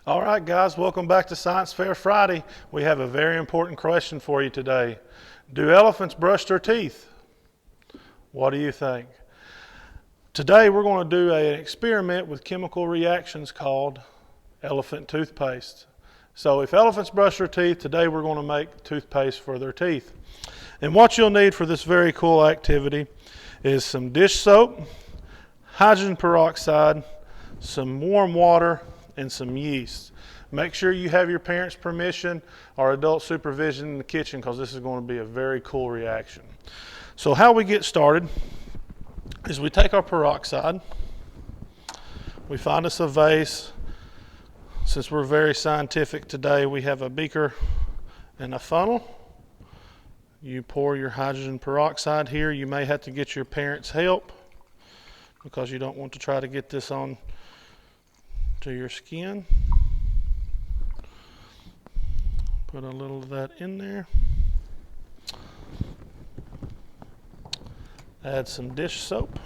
All right, guys, welcome back to Science Fair Friday. We have a very important question for you today. Do elephants brush their teeth? What do you think? Today we're going to do an experiment with chemical reactions called elephant toothpaste. So if elephants brush their teeth, today we're going to make toothpaste for their teeth. And what you'll need for this very cool activity is some dish soap, hydrogen peroxide, some warm water, and some yeast. Make sure you have your parents' permission or adult supervision in the kitchen, because this is going to be a very cool reaction. So how we get started is we take our peroxide, we find us a vase. Since we're very scientific today, we have a beaker and a funnel. You pour your hydrogen peroxide here. You may have to get your parents' help because you don't want to try to get this on to your skin. Put a little of that in there. Add some dish soap.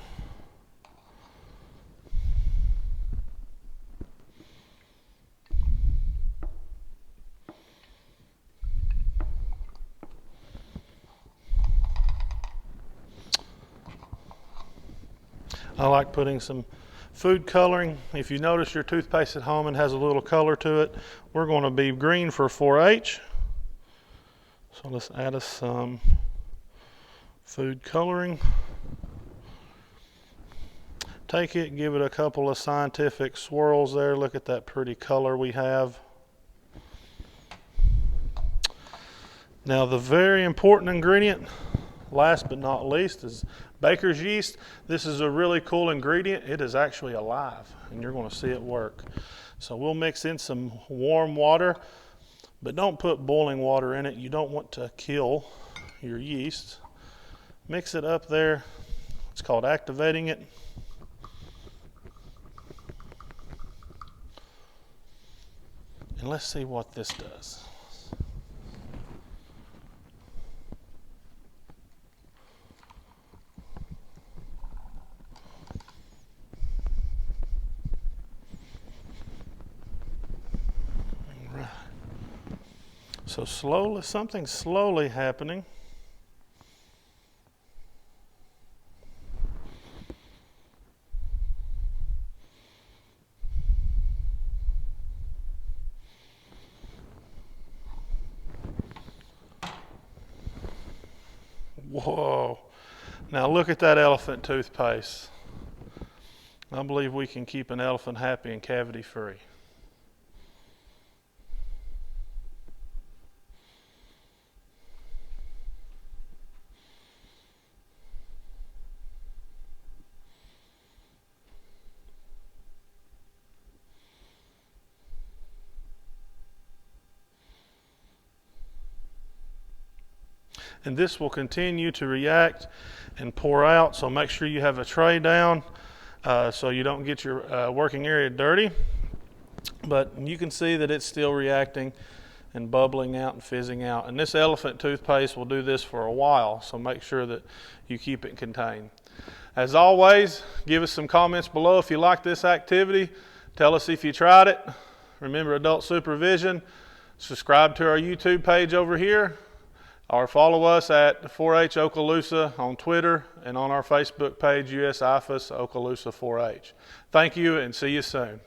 I like putting some food coloring. If you notice your toothpaste at home and has a little color to it, we're going to be green for 4-H. So let's add us some food coloring. Take it, give it a couple of scientific swirls there. Look at that pretty color we have. Now the very important ingredient, last but not least, is baker's yeast. This is a really cool ingredient. It is actually alive, and you're going to see it work. So we'll mix in some warm water, but don't put boiling water in it. You don't want to kill your yeast. Mix it up there. It's called activating it. And let's see what this does. So slowly, something's slowly happening. Whoa. Now look at that elephant toothpaste. I believe we can keep an elephant happy and cavity free. And this will continue to react and pour out, so make sure you have a tray down so you don't get your working area dirty. But you can see that it's still reacting and bubbling out and fizzing out. And this elephant toothpaste will do this for a while, so make sure that you keep it contained. As always, give us some comments below if you like this activity. Tell us if you tried it. Remember, adult supervision. Subscribe to our YouTube page over here, or follow us at 4-H Okaloosa on Twitter and on our Facebook page, US IFAS Okaloosa 4-H. Thank you, and see you soon.